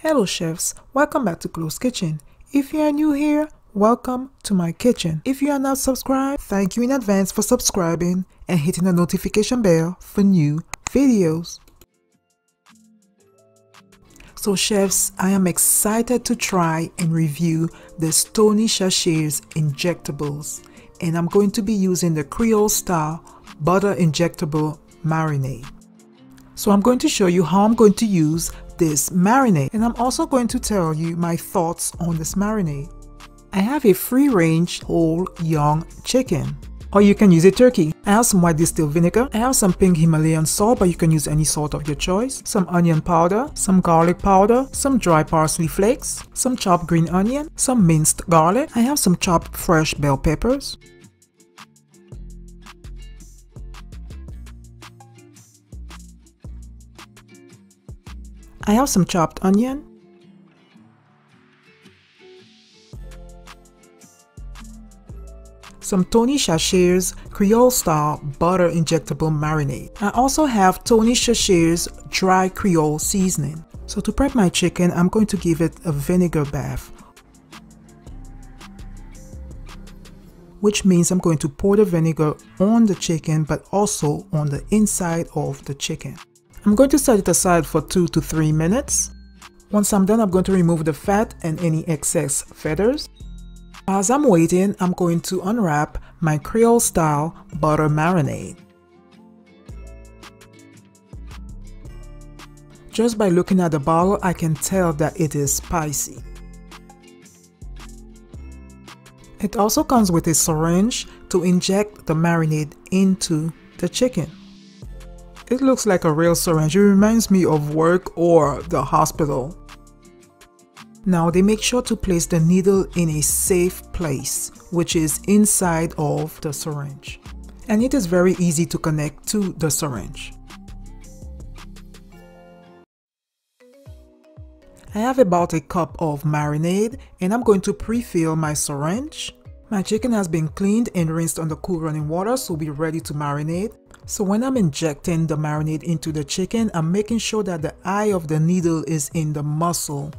Hello chefs, welcome back to Closkitchen. If you are new here, welcome to my kitchen. If you are not subscribed, thank you in advance for subscribing and hitting the notification bell for new videos. So chefs, I am excited to try and review the Chachere'S Injectables, and I'm going to be using the Creole style butter injectable marinade. So I'm going to show you how I'm going to use this marinade, and I'm also going to tell you my thoughts on this marinade. I have a free-range whole young chicken, or you can use a turkey. I have some white distilled vinegar. I have some pink Himalayan salt, but you can use any salt of your choice. Some onion powder, some garlic powder, some dry parsley flakes, some chopped green onion, some minced garlic. I have some chopped fresh bell peppers. I have some chopped onion, some Tony Chachere'S Creole style butter injectable marinade. I also have Tony Chachere'S dry Creole seasoning. So to prep my chicken, I'm going to give it a vinegar bath, which means I'm going to pour the vinegar on the chicken but also on the inside of the chicken. I'm going to set it aside for 2 to 3 minutes. Once I'm done, I'm going to remove the fat and any excess feathers. As I'm waiting, I'm going to unwrap my Creole style butter marinade. Just by looking at the bottle, I can tell that it is spicy. It also comes with a syringe to inject the marinade into the chicken. It looks like a real syringe. It reminds me of work or the hospital. Now they make sure to place the needle in a safe place, which is inside of the syringe. And it is very easy to connect to the syringe. I have about a cup of marinade and I'm going to pre-fill my syringe. My chicken has been cleaned and rinsed under cool running water, so we're ready to marinate. So when I'm injecting the marinade into the chicken, I'm making sure that the eye of the needle is in the muscle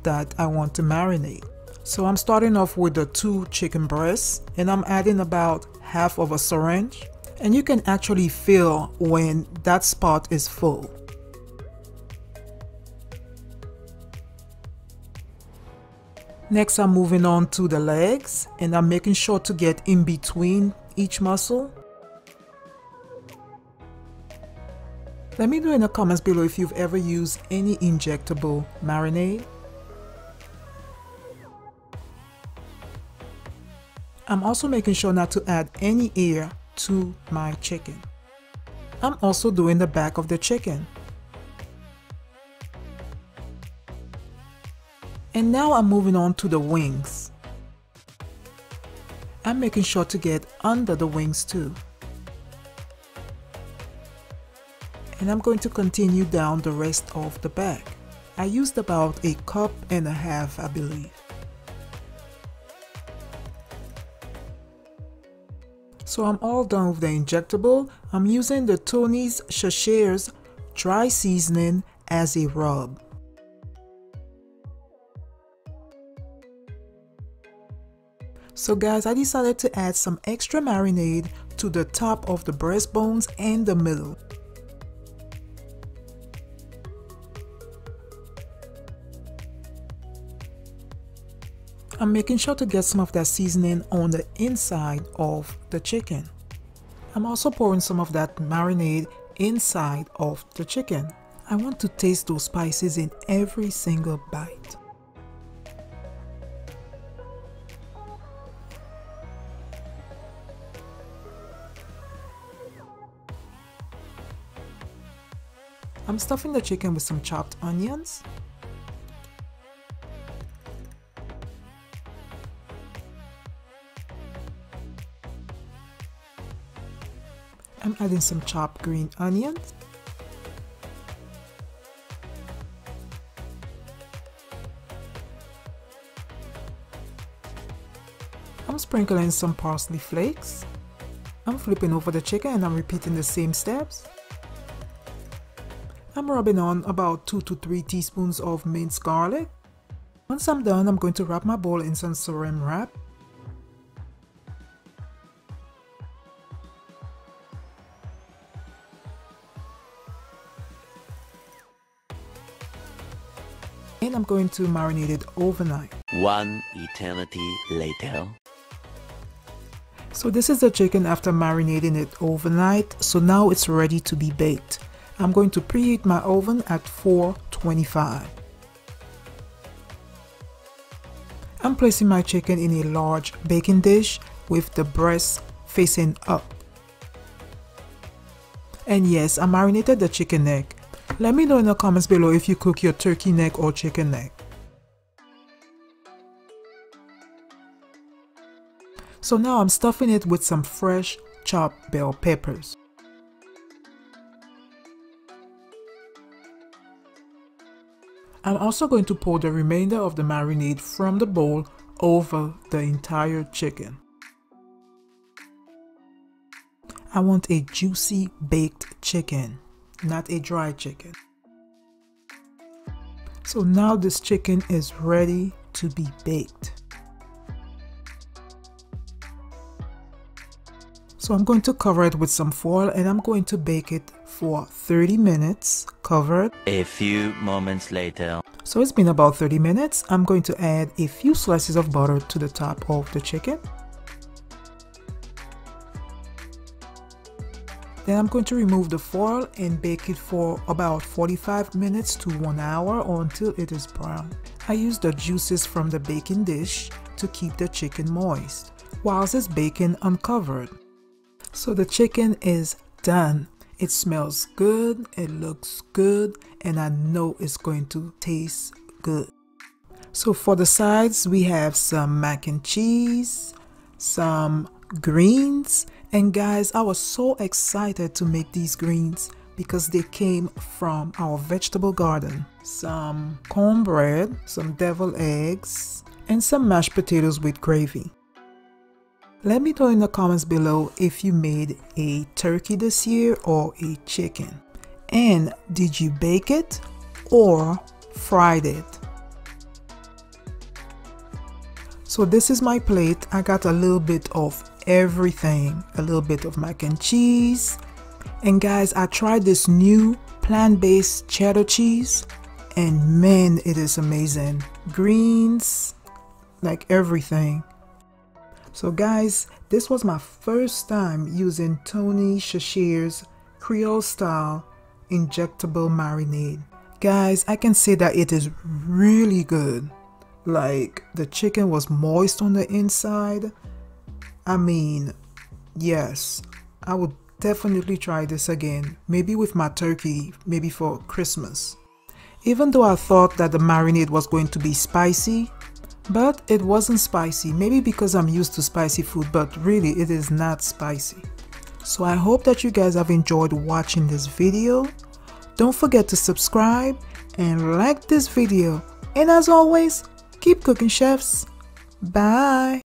that I want to marinate. So I'm starting off with the 2 chicken breasts and I'm adding about half of a syringe. And you can actually feel when that spot is full. Next, I'm moving on to the legs and I'm making sure to get in between each muscle. Let me know in the comments below if you've ever used any injectable marinade. I'm also making sure not to add any air to my chicken. I'm also doing the back of the chicken. And now I'm moving on to the wings. I'm making sure to get under the wings too. And I'm going to continue down the rest of the back. I used about a cup and a half, I believe. So I'm all done with the injectable. I'm using the Tony Chachere'S dry seasoning as a rub. So guys, I decided to add some extra marinade to the top of the breastbones and the middle. I'm making sure to get some of that seasoning on the inside of the chicken. I'm also pouring some of that marinade inside of the chicken. I want to taste those spices in every single bite. I'm stuffing the chicken with some chopped onions. I'm adding some chopped green onions. I'm sprinkling some parsley flakes. I'm flipping over the chicken and I'm repeating the same steps. I'm rubbing on about 2 to 3 teaspoons of minced garlic. Once I'm done, I'm going to wrap my bowl in some saran wrap. And I'm going to marinate it overnight. One eternity later. So this is the chicken after marinating it overnight. So now it's ready to be baked. I'm going to preheat my oven at 425. I'm placing my chicken in a large baking dish with the breast facing up. And yes, I marinated the chicken neck. Let me know in the comments below if you cook your turkey neck or chicken neck. So now I'm stuffing it with some fresh chopped bell peppers. I'm also going to pour the remainder of the marinade from the bowl over the entire chicken. I want a juicy baked chicken, not a dry chicken. So now this chicken is ready to be baked. So I'm going to cover it with some foil and I'm going to bake it for 30 minutes covered. A few moments later. So it's been about 30 minutes. I'm going to add a few slices of butter to the top of the chicken. Then I'm going to remove the foil and bake it for about 45 minutes to 1 hour or until it is brown. I use the juices from the baking dish to keep the chicken moist whilst it's baking uncovered. So the chicken is done. It smells good, it looks good, and I know it's going to taste good. So for the sides, we have some mac and cheese, some greens, and guys, I was so excited to make these greens because they came from our vegetable garden. Some cornbread, some deviled eggs, and some mashed potatoes with gravy. Let me know in the comments below if you made a turkey this year or a chicken. And did you bake it or fried it? So this is my plate. I got a little bit of everything. A little bit of mac and cheese. And guys, I tried this new plant-based cheddar cheese. And man, it is amazing. Greens, like everything. So guys, this was my first time using Tony Chachere's Creole style injectable marinade. Guys, I can say that it is really good. Like, the chicken was moist on the inside. I mean, yes, I would definitely try this again. Maybe with my turkey, maybe for Christmas. Even though I thought that the marinade was going to be spicy, but it wasn't spicy. Maybe because I'm used to spicy food, but really it is not spicy. So I hope that you guys have enjoyed watching this video. Don't forget to subscribe and like this video. And as always, keep cooking, chefs. Bye.